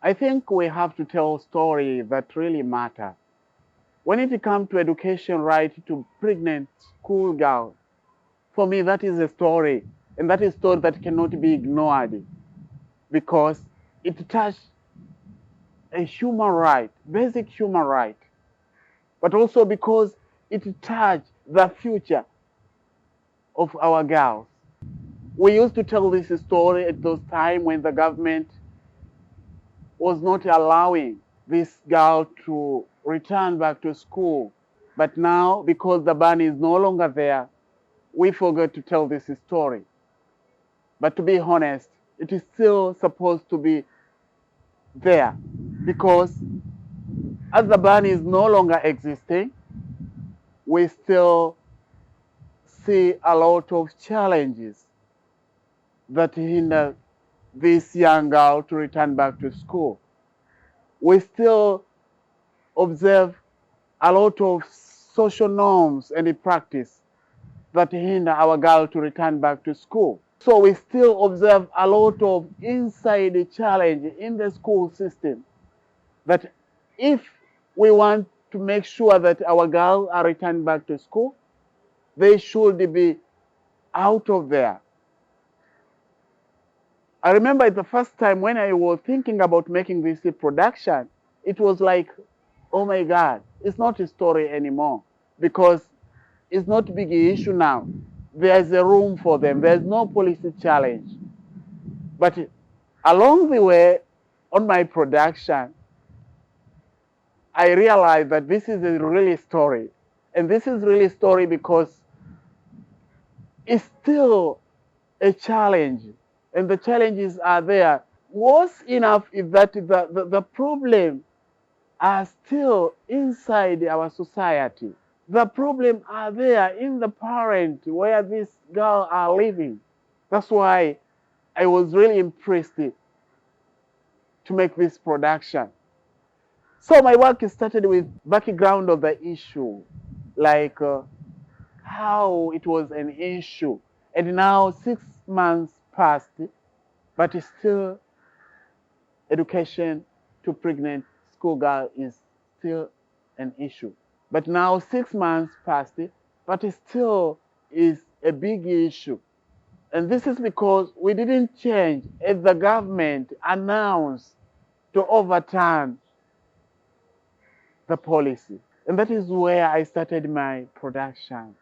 I think we have to tell stories that really matter. When it comes to education right to pregnant school girls, for me that is a story, and that is a story that cannot be ignored because it touches a human right, basic human right, but also because it touches the future of our girls. We used to tell this story at those times when the government was not allowing this girl to return back to school. But now, because the ban is no longer there, we forgot to tell this story. But to be honest, it is still supposed to be there because as the ban is no longer existing, we still see a lot of challenges that hinder this young girl to return back to school. We still observe a lot of social norms and practice that hinder our girl to return back to school. So we still observe a lot of inside challenge in the school system that if we want to make sure that our girls are returned back to school, they should be out of there. I remember the first time when I was thinking about making this production, it was like, oh my God, it's not a story anymore because it's not a big issue now. There's a room for them. There's no policy challenge. But along the way, on my production, I realized that this is a really story. And this is really story because it's still a challenge. And the challenges are there. Worse enough is that the problem are still inside our society. The problem are there in the parent where these girls are living. That's why I was really impressed to make this production. So my work started with background of the issue, like how it was an issue. And now 6 months passed, but still education to pregnant schoolgirl is still an issue. But now 6 months passed, but it still is a big issue. And this is because we didn't change as the government announced to overturn the policy. And that is where I started my production.